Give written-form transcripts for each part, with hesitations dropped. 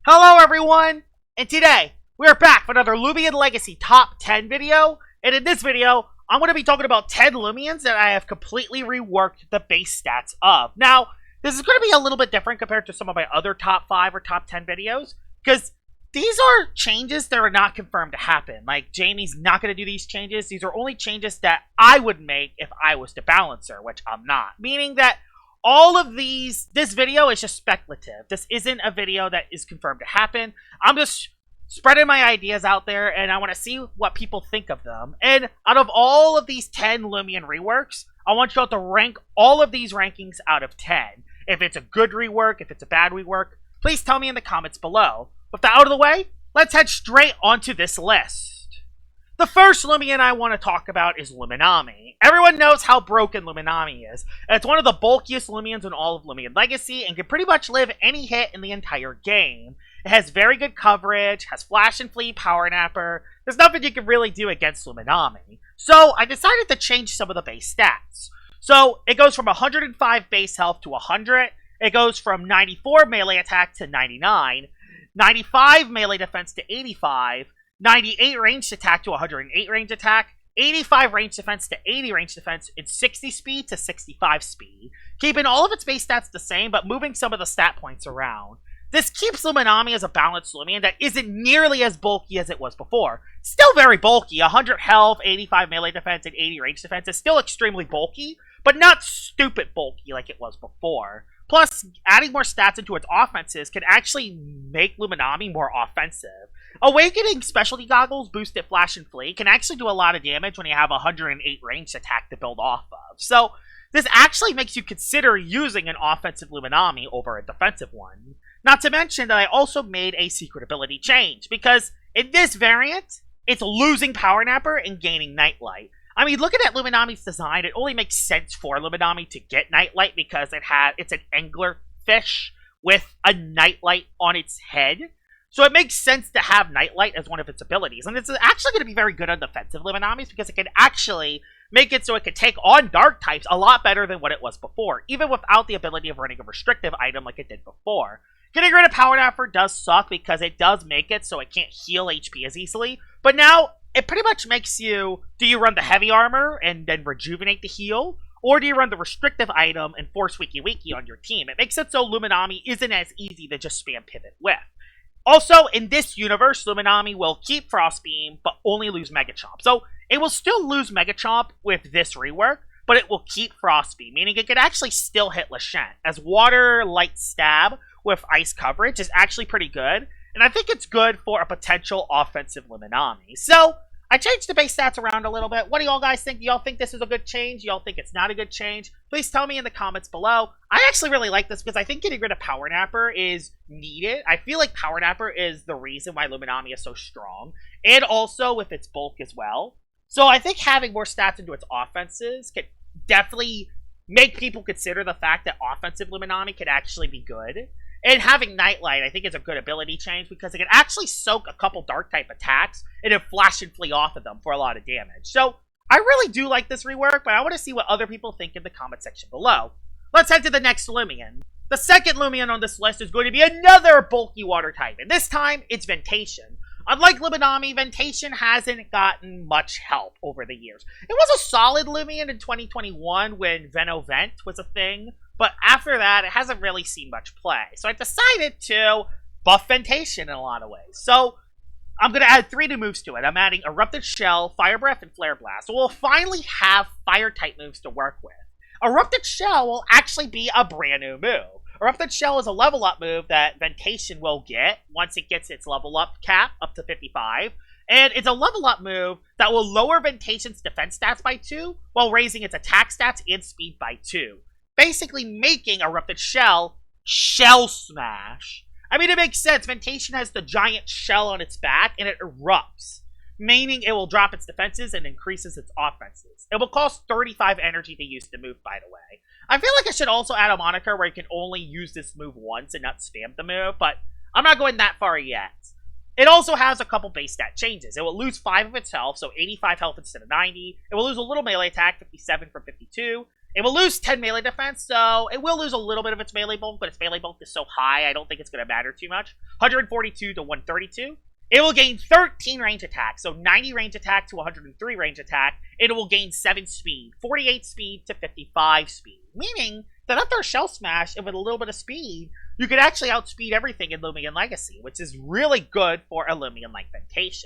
Hello everyone, and today we are back for another Loomian Legacy Top 10 video, and in this video, I'm going to be talking about 10 Loomians that I have completely reworked the base stats of. Now, this is going to be a little bit different compared to some of my other top 5 or top 10 videos, because these are changes that are not confirmed to happen. Like, Jamie's not going to do these changes. These are only changes that I would make if I was the balancer, which I'm not. Meaning that all of this video is just speculative. This isn't a video that is confirmed to happen. I'm just spreading my ideas out there, and I want to see what people think of them. And out of all of these 10 Loomian reworks, I want you all to rank all of these rankings out of 10. If it's a good rework, if it's a bad rework, please tell me in the comments below. With that out of the way, let's head straight onto this list. The first Loomian I want to talk about is Luminami. Everyone knows how broken Luminami is. It's one of the bulkiest Loomians in all of Loomian Legacy and can pretty much live any hit in the entire game. It has very good coverage, has Flash and Flee, Power Napper. There's nothing you can really do against Luminami. So I decided to change some of the base stats. So it goes from 105 base health to 100. It goes from 94 melee attack to 99. 95 melee defense to 85. 98 ranged attack to 108 range attack, 85 range defense to 80 range defense, and 60 speed to 65 speed. Keeping all of its base stats the same, but moving some of the stat points around. This keeps Luminami as a balanced Loomian that isn't nearly as bulky as it was before. Still very bulky, 100 health, 85 melee defense, and 80 range defense is still extremely bulky, but not stupid bulky like it was before. Plus, adding more stats into its offenses can actually make Luminami more offensive. Awakening Specialty Goggles boosted Flash and Flee can actually do a lot of damage when you have 108 ranged attack to build off of. So, this actually makes you consider using an offensive Luminami over a defensive one. Not to mention that I also made a secret ability change, because in this variant, it's losing Power Napper and gaining Nightlight. I mean, looking at Luminami's design, it only makes sense for Luminami to get Nightlight because it's an angler fish with a Nightlight on its head. So it makes sense to have Nightlight as one of its abilities. And it's actually going to be very good on defensive Luminamis because it can actually make it so it can take on dark types a lot better than what it was before, even without the ability of running a restrictive item like it did before. Getting rid of Power Napper does suck because it does make it so it can't heal HP as easily, but now it pretty much makes you, do you run the heavy armor and then rejuvenate the heal, or do you run the restrictive item and force Wiki Wiki on your team? It makes it so Luminami isn't as easy to just spam pivot with. Also, in this universe, Luminami will keep Frostbeam, but only lose Mega Chomp. So, it will still lose Mega Chomp with this rework, but it will keep Frostbeam, meaning it could actually still hit Lashent, as Water Light Stab with Ice coverage is actually pretty good, and I think it's good for a potential offensive Luminami. So, I changed the base stats around a little bit. What do y'all guys think? Do y'all think this is a good change? Do y'all think it's not a good change? Please tell me in the comments below. I actually really like this because I think getting rid of Power Napper is needed. I feel like Power Napper is the reason why Luminami is so strong, and also with its bulk as well. So I think having more stats into its offenses can definitely make people consider the fact that offensive Luminami can actually be good. And having Nightlight, I think, is a good ability change because it can actually soak a couple Dark-type attacks and then Flash and Flee off of them for a lot of damage. So, I really do like this rework, but I want to see what other people think in the comment section below. Let's head to the next Loomian. The second Loomian on this list is going to be another bulky water type, and this time, it's Ventacean. Unlike Luminami, Ventacean hasn't gotten much help over the years. It was a solid Loomian in 2021 when Vent was a thing, but after that, it hasn't really seen much play. So I decided to buff Ventacean in a lot of ways. So I'm going to add 3 new moves to it. I'm adding Erupted Shell, Fire Breath, and Flare Blast. So we'll finally have fire-type moves to work with. Erupted Shell will actually be a brand new move. Erupted Shell is a level up move that Ventacean will get once it gets its level up cap up to 55. And it's a level up move that will lower Ventacean's defense stats by 2 while raising its attack stats and speed by 2. Basically making Erupted Shell Shell Smash. I mean, it makes sense. Ventacean has the giant shell on its back and it erupts, meaning it will drop its defenses and increases its offenses. It will cost 35 energy to use the move, by the way. I feel like I should also add a moniker where you can only use this move once and not spam the move, but I'm not going that far yet. It also has a couple base stat changes. It will lose 5 of its health, so 85 health instead of 90. It will lose a little melee attack, 57 from 52. It will lose 10 melee defense, so it will lose a little bit of its melee bulk, but its melee bulk is so high, I don't think it's going to matter too much. 142 to 132. It will gain 13 range attack, so 90 range attack to 103 range attack. It will gain 7 speed, 48 speed to 55 speed, meaning that after a Shell Smash and with a little bit of speed, you could actually outspeed everything in Loomian Legacy, which is really good for a Loomian like Ventacean.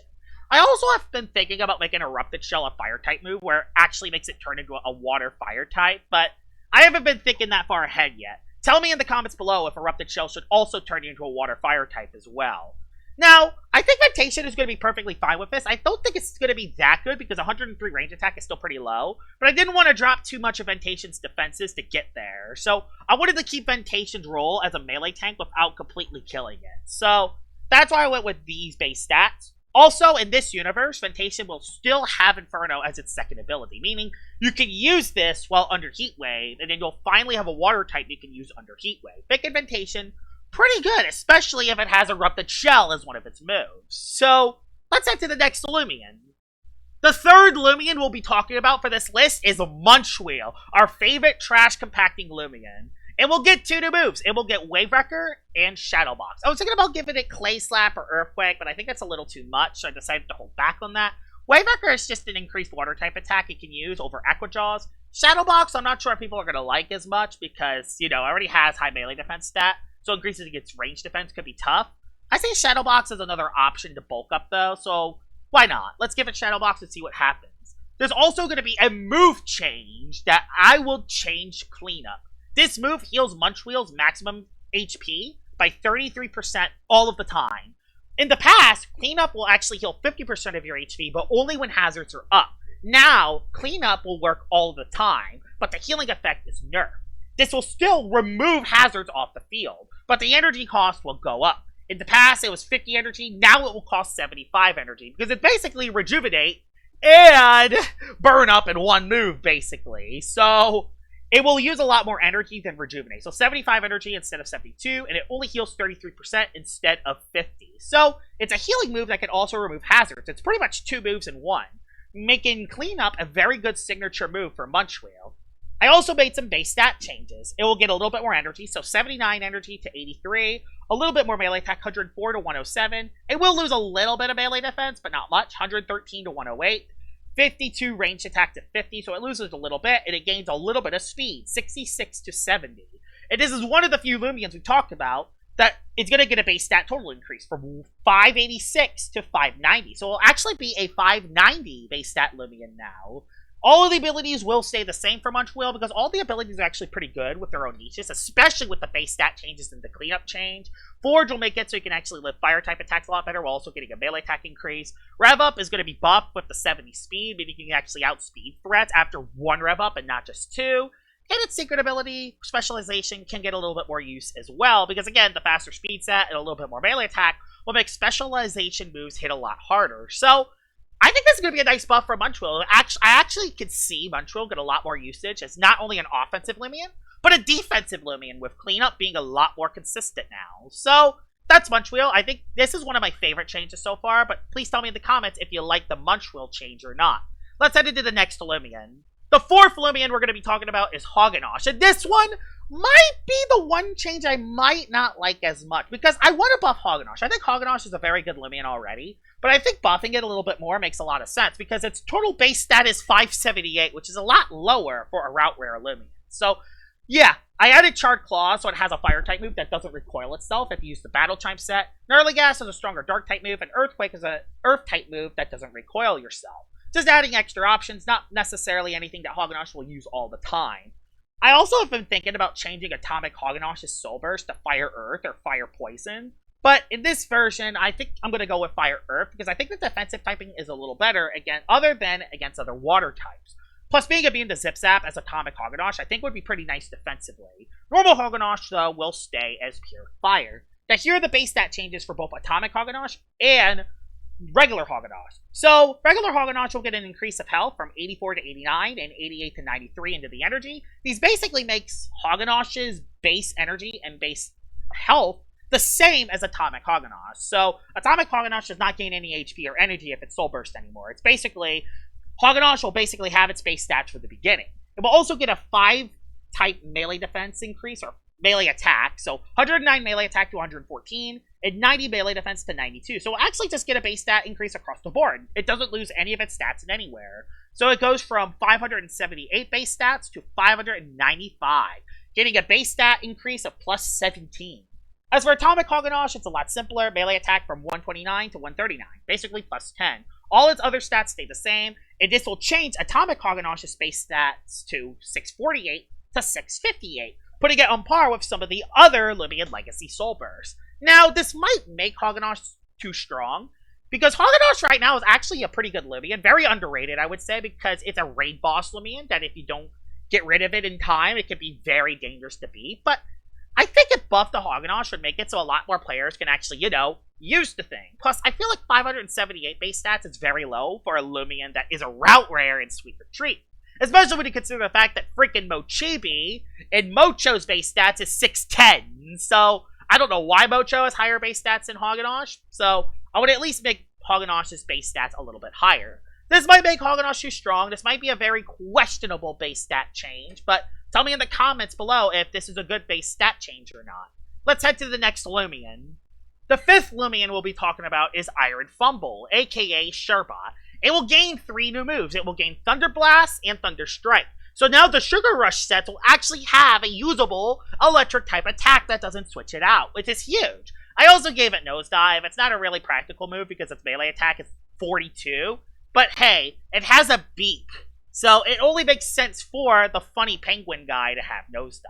I also have been thinking about making Erupted Shell a Fire-type move where it actually makes it turn into a Water-Fire type, but I haven't been thinking that far ahead yet. Tell me in the comments below if Erupted Shell should also turn into a Water-Fire type as well. Now, I think Ventacean is going to be perfectly fine with this. I don't think it's going to be that good because 103 range attack is still pretty low, but I didn't want to drop too much of Ventacean's defenses to get there. So I wanted to keep Ventacean's role as a melee tank without completely killing it. So that's why I went with these base stats. Also, in this universe, Ventacean will still have Inferno as its second ability, meaning you can use this while under Heat Wave, and then you'll finally have a water type you can use under Heat Wave. Making Ventacean pretty good, especially if it has Erupted Shell as one of its moves. So, let's head to the next Loomian. The third Loomian we'll be talking about for this list is Munchweel, our favorite trash compacting Loomian. It will get 2 new moves. It will get Wave Wrecker and Shadow Box. I was thinking about giving it Clay Slap or Earthquake, but I think that's a little too much, so I decided to hold back on that. Wave Wrecker is just an increased water type attack it can use over Aquajaws. Shadow Box, I'm not sure if people are going to like as much because, you know, it already has high melee defense stat, so increasing its range defense could be tough. I say Shadow Box is another option to bulk up though, so why not? Let's give it Shadow Box and see what happens. There's also going to be a move change that I will change Cleanup. This move heals Munchweel's maximum HP by 33% all of the time. In the past, Cleanup will actually heal 50% of your HP, but only when hazards are up. Now, Cleanup will work all the time, but the healing effect is nerfed. This will still remove hazards off the field, but the energy cost will go up. In the past, it was 50 energy, now it will cost 75 energy, because it basically rejuvenate and burn up in one move, basically. So it will use a lot more energy than Rejuvenate. So 75 energy instead of 72, and it only heals 33% instead of 50. So it's a healing move that can also remove hazards. It's pretty much 2 moves in one, making Cleanup a very good signature move for Munchweel. I also made some base stat changes. It will get a little bit more energy, so 79 energy to 83, a little bit more melee attack, 104 to 107. It will lose a little bit of melee defense, but not much, 113 to 108. 52 range attack to 50, so it loses a little bit, and it gains a little bit of speed, 66 to 70. And this is one of the few Loomians we talked about that it's going to get a base stat total increase from 586 to 590. So it'll actually be a 590 base stat Loomian now. All of the abilities will stay the same for Munchweel because all the abilities are actually pretty good with their own niches, especially with the base stat changes and the cleanup change. Forge will make it so you can actually live fire type attacks a lot better while also getting a melee attack increase. Rev up is going to be buffed with the 70 speed, meaning you can actually outspeed threats after 1 rev up and not just 2. And its secret ability, Specialization, can get a little bit more use as well because again, the faster speed set and a little bit more melee attack will make Specialization moves hit a lot harder. So I think this is going to be a nice buff for Munchweel. I actually could see Munchweel get a lot more usage as not only an offensive Loomian, but a defensive Loomian, with cleanup being a lot more consistent now. So that's Munchweel. I think this is one of my favorite changes so far, but please tell me in the comments if you like the Munchweel change or not. Let's head into the next Loomian. The fourth Loomian we're going to be talking about is Hoganosh, and this one might be the one change I might not like as much, because I want to buff Hoganosh. I think Hoganosh is a very good Loomian already, but I think buffing it a little bit more makes a lot of sense, because its total base stat is 578, which is a lot lower for a Route Rare Loomian. So, yeah, I added Charred Claw, so it has a Fire-type move that doesn't recoil itself if you use the Battle Chime set. Gnarly Gas is a stronger Dark-type move, and Earthquake is an Earth-type move that doesn't recoil yourself. Just adding extra options, not necessarily anything that Hoganosh will use all the time. I also have been thinking about changing Atomic Hoganosh's Soul Burst to Fire Earth or Fire Poison. But in this version, I think I'm going to go with Fire Earth because I think the defensive typing is a little better again, other than against other water types. Plus, being immune to Zip Zap as Atomic Hoganosh, I think would be pretty nice defensively. Normal Hoganosh, though, will stay as pure Fire. Now, here are the base stat changes for both Atomic Hoganosh and regular Hoganosh. So, regular Hoganosh will get an increase of health from 84 to 89 and 88 to 93 into the energy. These basically makes Hoganosh's base energy and base health the same as Atomic Hoganosh. So, Atomic Hoganosh does not gain any HP or energy if it's Soul Burst anymore. It's basically, Hoganosh will basically have its base stats for the beginning. It will also get a 5-type melee defense increase, or melee attack. So 109 melee attack to 114, and 90 melee defense to 92. So we'll actually just get a base stat increase across the board. It doesn't lose any of its stats in anywhere. So it goes from 578 base stats to 595, getting a base stat increase of plus 17. As for Atomic Hoganosh, it's a lot simpler. Melee attack from 129 to 139, basically plus 10. All its other stats stay the same, and this will change Atomic Hoganosh's base stats to 648 to 658, putting it on par with some of the other Loomian Legacy Soul Bursts. Now, this might make Hoganosh too strong, because Hoganosh right now is actually a pretty good Loomian, very underrated, I would say, because it's a raid boss Loomian that if you don't get rid of it in time, it can be very dangerous to beat. But I think a buff to Hoganosh would make it so a lot more players can actually, use the thing. Plus, I feel like 578 base stats is very low for a Loomian that is a route rare in Sweet Retreat. Especially when you consider the fact that freaking Mochibi and Mocho's base stats is 610. So, I don't know why Mocho has higher base stats than Hoganosh. So, I would at least make Hoganosh's base stats a little bit higher. This might make Hoganosh too strong. This might be a very questionable base stat change, but tell me in the comments below if this is a good base stat change or not. Let's head to the next Loomian. The 5th Loomian we'll be talking about is Iron Fumble, aka Sherbot. It will gain 3 new moves. It will gain Thunder Blast and Thunder Strike. So now the Sugar Rush sets will actually have a usable electric type attack that doesn't switch it out, which is huge. I also gave it Nosedive. It's not a really practical move because its melee attack is 42. But hey, it has a beak. So it only makes sense for the funny penguin guy to have Nosedive.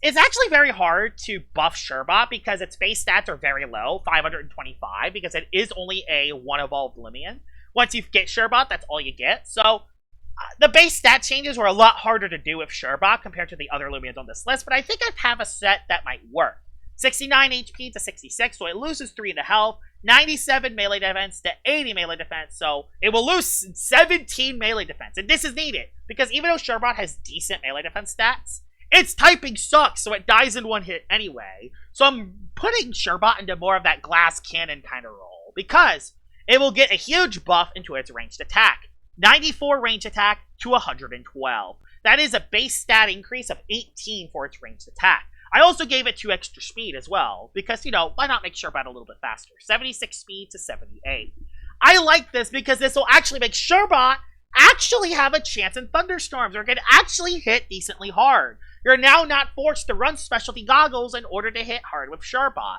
It's actually very hard to buff Sherbot because its base stats are very low, 525, because it is only a one-evolved Loomian. Once you get Sherbot, that's all you get. So the base stat changes were a lot harder to do with Sherbot compared to the other Loomians on this list, but I think I have a set that might work. 69 HP to 66, so it loses 3 into health, 97 melee defense to 80 melee defense, so it will lose 17 melee defense. And this is needed, because even though Sherbot has decent melee defense stats, its typing sucks, so it dies in one hit anyway. So I'm putting Sherbot into more of that glass cannon kind of role, because it will get a huge buff into its ranged attack. 94 range attack to 112. That is a base stat increase of 18 for its ranged attack. I also gave it 2 extra speed as well, because, why not make Sherbot a little bit faster? 76 speed to 78. I like this because this will actually make Sherbot actually have a chance in thunderstorms, or can actually hit decently hard. You're now not forced to run specialty goggles in order to hit hard with Sherbot.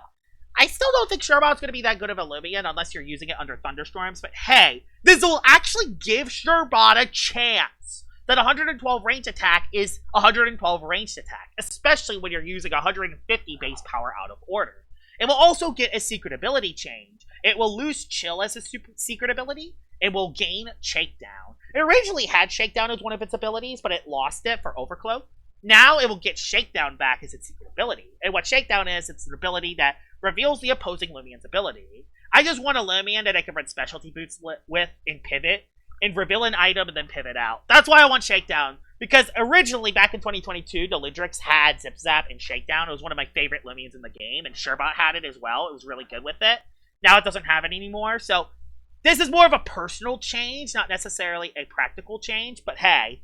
I still don't think Sherbot's going to be that good of a Loomian unless you're using it under thunderstorms, but hey, this will actually give Sherbot a chance. That 112 range attack is 112 ranged attack, especially when you're using 150 base power out of order. It will also get a secret ability change. It will lose Chill as a secret ability. It will gain Shakedown. It originally had Shakedown as one of its abilities, but it lost it for Overcloak. Now it will get Shakedown back as its secret ability. And what Shakedown is, it's an ability that reveals the opposing Loomian's ability. I just want a Loomian that I can run specialty boots with and pivot, and reveal an item and then pivot out. That's why I want Shakedown. Because originally, back in 2022, Delidrix had Zip Zap and Shakedown. It was one of my favorite Loomians in the game, and Sherbot had it as well. It was really good with it. Now it doesn't have it anymore, so this is more of a personal change, not necessarily a practical change, but hey,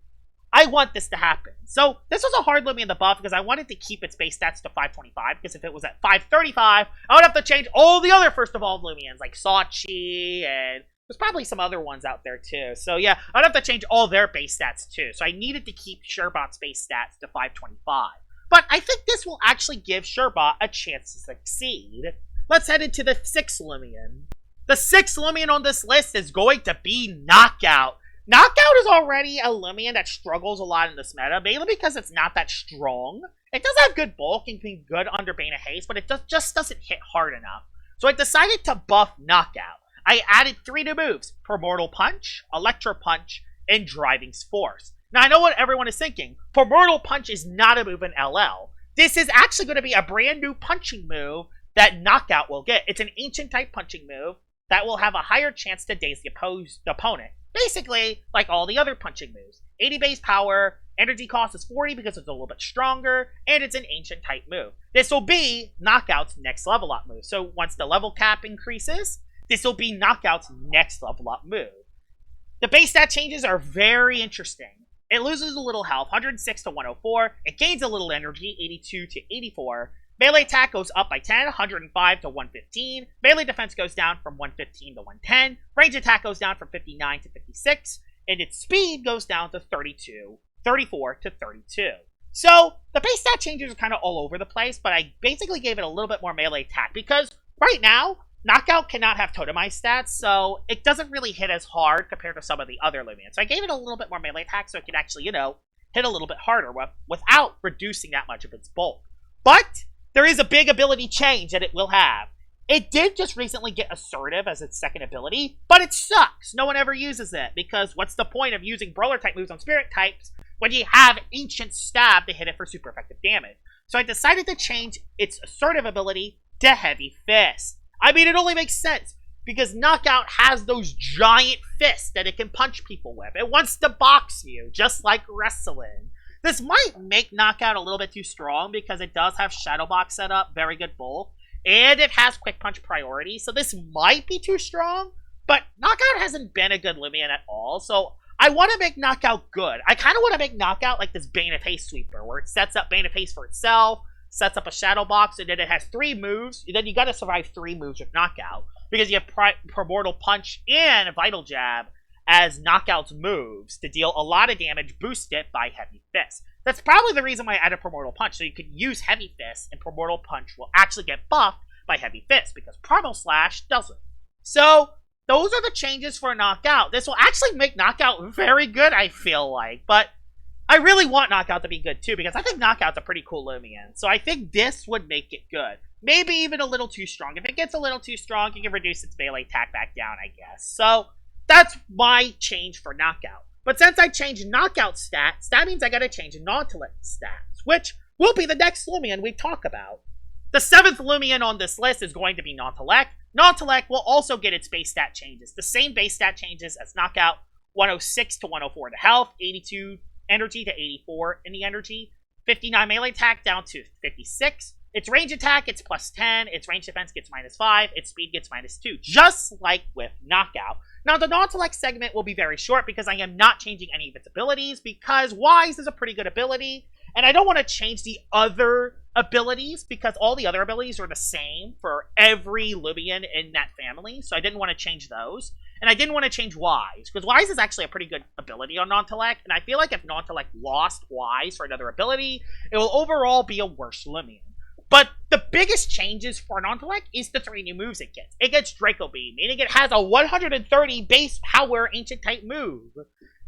I want this to happen. So this was a hard Loomian to buff because I wanted to keep its base stats to 525, because if it was at 535, I would have to change all the other first evolved Loomians, like Sachi, and there's probably some other ones out there too. So yeah, I'd have to change all their base stats too. So I needed to keep Sherbot's base stats to 525. But I think this will actually give Sherbot a chance to succeed. Let's head into the 6th Loomian. The 6th Loomian on this list is going to be Knockout. Knockout is already a Loomian that struggles a lot in this meta, mainly because it's not that strong. It does have good bulk and can be good under Bane of Haste, but it just doesn't hit hard enough. So I decided to buff Knockout. I added 3 new moves: Primordial Punch, Electro Punch, and Driving Force. Now I know what everyone is thinking. Primordial Punch is not a move in LL. This is actually going to be a brand new punching move that Knockout will get. It's an ancient type punching move that will have a higher chance to daze the opponent. Basically, like all the other punching moves. 80 base power, energy cost is 40 because it's a little bit stronger, and it's an ancient type move. This will be Knockout's next level up move. So once the level cap increases, this will be Knockout's next level up move. The base stat changes are very interesting. it loses a little health, 106 to 104. It gains a little energy, 82 to 84. Melee attack goes up by 10, 105 to 115. Melee defense goes down from 115 to 110. Range attack goes down from 59 to 56. And its speed goes down to 34 to 32. So, the base stat changes are kind of all over the place, but I basically gave it a little bit more melee attack because right now, Knockout cannot have totemized stats, so it doesn't really hit as hard compared to some of the other Loomians. So I gave it a little bit more melee attack so it can actually, hit a little bit harder without reducing that much of its bulk. But there is a big ability change that it will have. It did just recently get Assertive as its second ability, but it sucks. No one ever uses it, because what's the point of using Brawler-type moves on Spirit types when you have Ancient Stab to hit it for super effective damage? So I decided to change its Assertive ability to Heavy Fist. I mean, it only makes sense, because Knockout has those giant fists that it can punch people with. It wants to box you, just like wrestling. This might make Knockout a little bit too strong, because it does have Shadow Box set up, very good bulk, and it has Quick Punch priority, so this might be too strong, but Knockout hasn't been a good Loomian at all, so I want to make Knockout good. I kind of want to make Knockout like this Bane of Haste sweeper, where it sets up Bane of Haste for itself, sets up a Shadow Box, and then it has 3 moves. Then you gotta survive 3 moves with Knockout, because you have Primordial Punch and Vital Jab as Knockout's moves to deal a lot of damage boosted by Heavy Fist. That's probably the reason why I added Primordial Punch, so you could use Heavy Fist, and Primordial Punch will actually get buffed by Heavy Fist, because Primal Slash doesn't. So, those are the changes for Knockout. This will actually make Knockout very good, I feel like, but I really want Knockout to be good too, because I think Knockout's a pretty cool Loomian. So I think this would make it good. Maybe even a little too strong. If it gets a little too strong, you can reduce its melee attack back down, I guess. So that's my change for Knockout. But since I changed Knockout stats, that means I gotta change Nautillect stats, which will be the next Loomian we talk about. The 7th Loomian on this list is going to be Nautillect. Nautillect will also get its base stat changes. The same base stat changes as Knockout, 106 to 104 to health, 82 energy to 84 in the energy, 59 melee attack down to 56. Its range attack gets plus 10, its range defense gets minus 5, its speed gets minus 2, just like with Knockout. Now, the Nautillect segment will be very short because I am not changing any of its abilities, because Wise is a pretty good ability, and I don't want to change the other abilities because all the other abilities are the same for every Loomian in that family, so I didn't want to change those. And I didn't want to change Wise, because Wise is actually a pretty good ability on Nautillect, and I feel like if Nautillect lost Wise for another ability, it will overall be a worse Loomian. But the biggest changes for Nautillect is the 3 new moves it gets. It gets Draco Beam, meaning it has a 130 base power Ancient type move.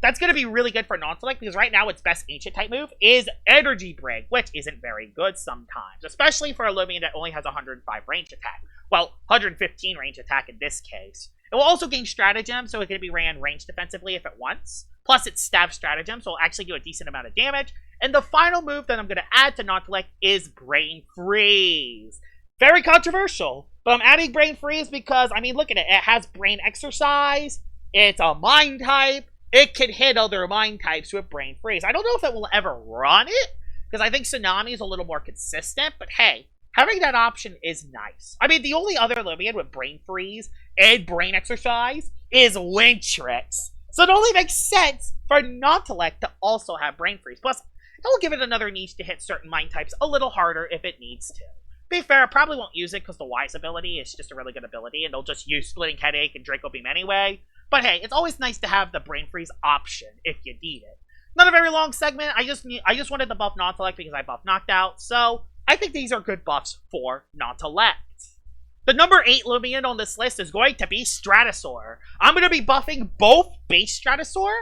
That's going to be really good for Nautillect, because right now its best Ancient type move is Energy Break, which isn't very good sometimes, especially for a Loomian that only has 105 range attack. Well, 115 range attack in this case. It will also gain Stratagem, so it can be ran range defensively if it wants. Plus, it's Stab Stratagem, so it'll actually do a decent amount of damage. And the final move that I'm going to add to Nautillect is Brain Freeze. Very controversial, but I'm adding Brain Freeze because, I mean, look at it. It has Brain Exercise. It's a Mind type. It can hit other Mind types with Brain Freeze. I don't know if it will ever run it, because I think Tsunami is a little more consistent, but hey, having that option is nice. I mean, the only other Loomian with Brain Freeze and Brain Exercise is Wintrix. So it only makes sense for Nautillect to also have Brain Freeze. Plus, it will give it another niche to hit certain Mind types a little harder if it needs to. Be fair, I probably won't use it because the Wise ability is just a really good ability, and they'll just use Splitting Headache and Draco Beam anyway. But hey, it's always nice to have the Brain Freeze option if you need it. Not a very long segment. I just wanted to buff Nautillect because I buffed Knockout, so I think these are good buffs for Nautillect. The number 8 Loomian on this list is going to be Stratusoar. I'm going to be buffing both base Stratusoar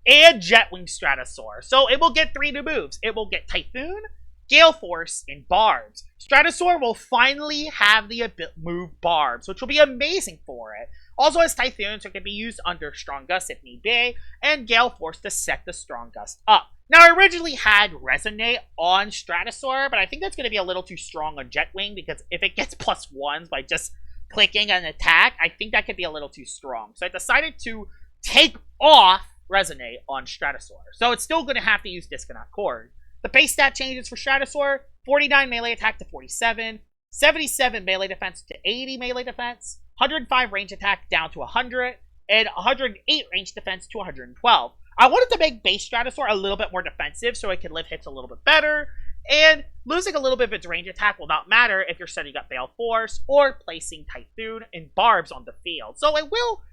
and Jetwing Stratusoar. So it will get 3 new moves. It will get Typhoon, Gale Force, and Barbs. Stratusoar will finally have the move Barbs, which will be amazing for it. Also has Typhoon, so it can be used under Strong Gust if need be, and Gale Force to set the Strong Gust up. Now, I originally had Resonate on Stratusoar, but I think that's going to be a little too strong on Jetwing, because if it gets +1s by just clicking an attack, I think that could be a little too strong. So I decided to take off Resonate on Stratusoar. So it's still going to have to use Disconnect Cord. The base stat changes for Stratusoar: 49 melee attack to 47, 77 melee defense to 80 melee defense, 105 range attack down to 100, and 108 range defense to 112. I wanted to make base Stratusoar a little bit more defensive so it can live hits a little bit better, and losing a little bit of its range attack will not matter if you're setting up Bale Force or placing Typhoon and Barbs on the field. So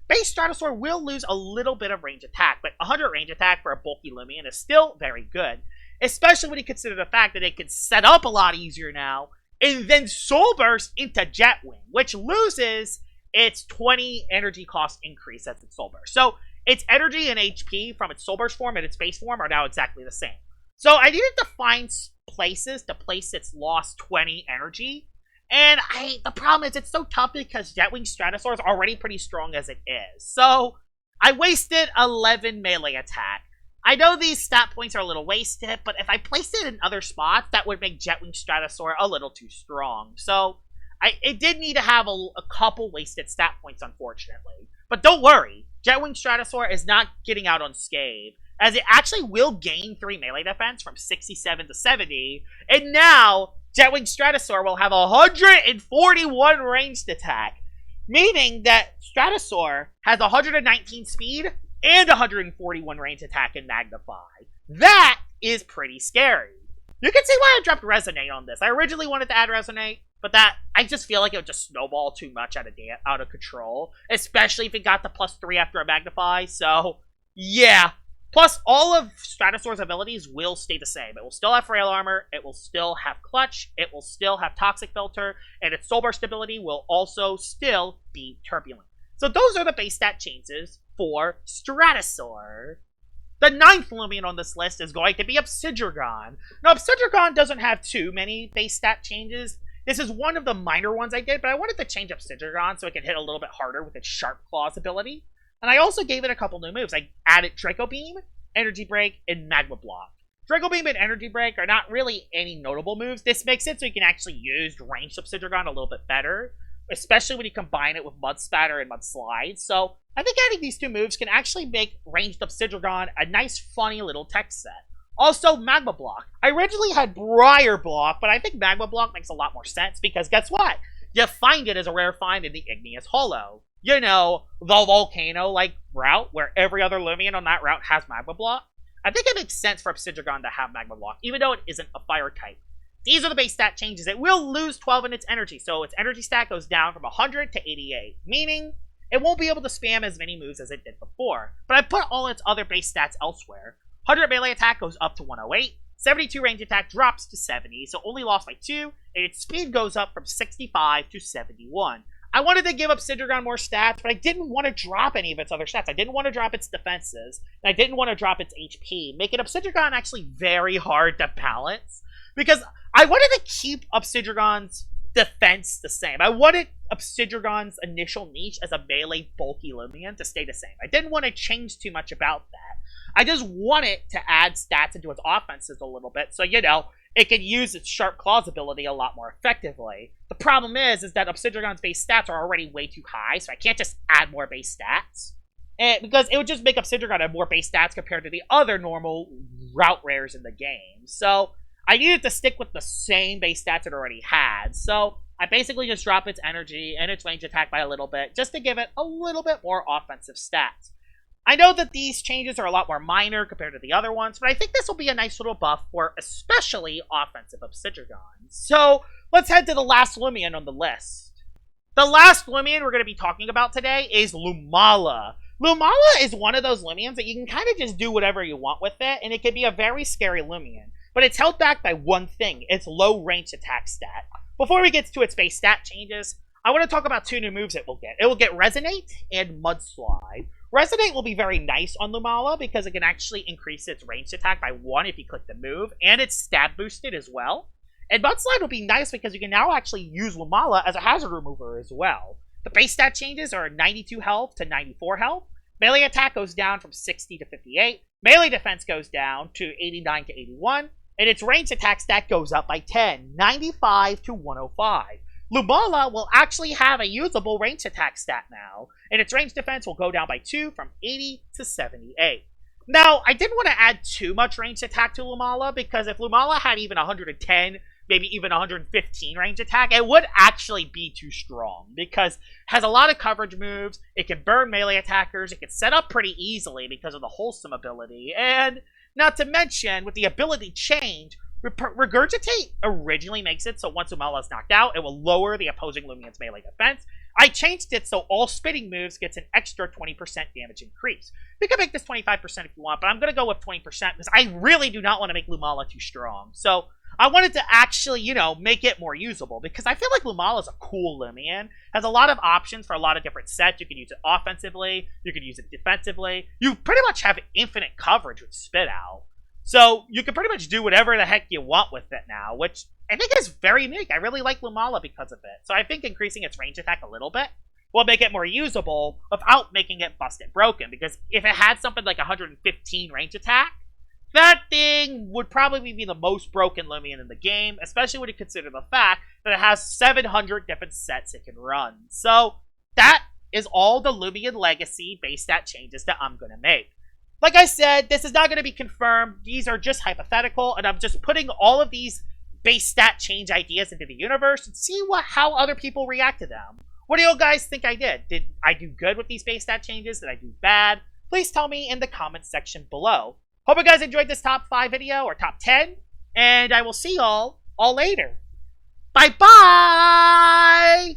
base Stratusoar will lose a little bit of range attack, but 100 range attack for a bulky Loomian is still very good, especially when you consider the fact that it can set up a lot easier now, and then Soul Burst into Jetwing, which loses its 20 energy cost increase as its Soul Burst. So its energy and HP from its Soul Burst form and its base form are now exactly the same. So I needed to find places to place its lost 20 energy. And the problem is it's so tough because Jetwing Stratusoar is already pretty strong as it is. So I wasted 11 melee attack. I know these stat points are a little wasted, but if I placed it in other spots, that would make Jetwing Stratusoar a little too strong. So it did need to have a couple wasted stat points, unfortunately. But don't worry, Jetwing Stratusoar is not getting out unscathed, as it actually will gain 3 melee defense from 67 to 70, and now Jetwing Stratusoar will have 141 ranged attack, meaning that Stratusoar has 119 speed and 141 ranged attack in Magnify. That is pretty scary. You can see why I dropped Resonate on this. I originally wanted to add Resonate, but I just feel like it would just snowball too much out of control, especially if it got the +3 after a Magnify, so yeah. Plus, all of Stratusoar's abilities will stay the same. It will still have Frail Armor, it will still have Clutch, it will still have Toxic Filter, and its Soul Burst ability will also still be Turbulent. So those are the base stat changes for Stratusoar. The 9th Loomian on this list is going to be Obsidrugon. Now, Obsidrugon doesn't have too many base stat changes. This is one of the minor ones I did, but I wanted to change Obsidrugon so it could hit a little bit harder with its Sharp Claws ability. And I also gave it a couple new moves. I added Draco Beam, Energy Break, and Magma Block. Draco Beam and Energy Break are not really any notable moves. This makes it so you can actually use ranged Obsidrugon a little bit better, especially when you combine it with Mud Spatter and Mud Slide. So I think adding these two moves can actually make ranged Obsidrugon a nice, funny little tech set. Also, Magma Block. I originally had Briar Block, but I think Magma Block makes a lot more sense because guess what? You find it as a rare find in the Igneous Hollow. You know, the volcano-like route where every other Loomian on that route has Magma Block. I think it makes sense for Obsidrugon to have Magma Block, even though it isn't a fire type. These are the base stat changes. It will lose 12 in its energy, so its energy stat goes down from 100 to 88, meaning it won't be able to spam as many moves as it did before. But I put all its other base stats elsewhere. 100 melee attack goes up to 108, 72 range attack drops to 70, so only lost by 2, and its speed goes up from 65 to 71. I wanted to give Obsidrugon more stats, but I didn't want to drop any of its other stats. I didn't want to drop its defenses, and I didn't want to drop its HP, making Obsidrugon actually very hard to balance, because I wanted to keep Obsidrugon's defense the same. I wanted Obsidrugon's initial niche as a melee bulky Loomian to stay the same. I didn't want to change too much about that. I just wanted to add stats into its offenses a little bit, so, you know, it can use its Sharp Claws ability a lot more effectively. The problem is that Obsidrugon's base stats are already way too high, so I can't just add more base stats. Because it would just make Obsidrugon have more base stats compared to the other normal route rares in the game. So I needed to stick with the same base stats it already had. So I basically just dropped its energy and its range attack by a little bit, just to give it a little bit more offensive stats. I know that these changes are a lot more minor compared to the other ones, but I think this will be a nice little buff for especially offensive Obsidrugon. So let's head to the last Loomian on the list. The last Loomian we're going to be talking about today is Loomala. Loomala is one of those Loomians that you can kind of just do whatever you want with it, and it can be a very scary Loomian. But it's held back by one thing, its low range attack stat. Before we get to its base stat changes, I want to talk about two new moves it will get. It will get Resonate and Mudslide. Resonate will be very nice on Loomala because it can actually increase its ranged attack by 1 if you click the move, and it's stab boosted as well. And Mudslide will be nice because you can now actually use Loomala as a hazard remover as well. The base stat changes are 92 health to 94 health. Melee attack goes down from 60 to 58. Melee defense goes down to 89 to 81. And its ranged attack stat goes up by 10, 95 to 105. Loomala will actually have a usable ranged attack stat now, and its ranged defense will go down by 2 from 80 to 78. Now, I didn't want to add too much ranged attack to Loomala, because if Loomala had even 110 maybe even 115 range attack, it would actually be too strong because it has a lot of coverage moves, it can burn melee attackers, it can set up pretty easily because of the wholesome ability, and not to mention, with the ability change, Regurgitate originally makes it so once Luminami is knocked out, it will lower the opposing Loomian's melee defense. I changed it so all spitting moves gets an extra 20% damage increase. You can make this 25% if you want, but I'm going to go with 20% because I really do not want to make Luminami too strong. So I wanted to actually, you know, make it more usable because I feel like Luminami is a cool Loomian. Has a lot of options for a lot of different sets. You can use it offensively. You can use it defensively. You pretty much have infinite coverage with Spit Out. So you can pretty much do whatever the heck you want with it now, which I think is very unique. I really like Lumala because of it. So I think increasing its range attack a little bit will make it more usable without making it busted broken. Because if it had something like 115 range attack, that thing would probably be the most broken Loomian in the game, especially when you consider the fact that it has 700 different sets it can run. So that is all the Loomian Legacy base stat changes that I'm going to make. Like I said, this is not going to be confirmed. These are just hypothetical, and I'm just putting all of these base stat change ideas into the universe and see how other people react to them. What do you guys think I did? Did I do good with these base stat changes? Did I do bad? Please tell me in the comments section below. Hope you guys enjoyed this top 5 video, or top 10, and I will see y'all all later. Bye-bye!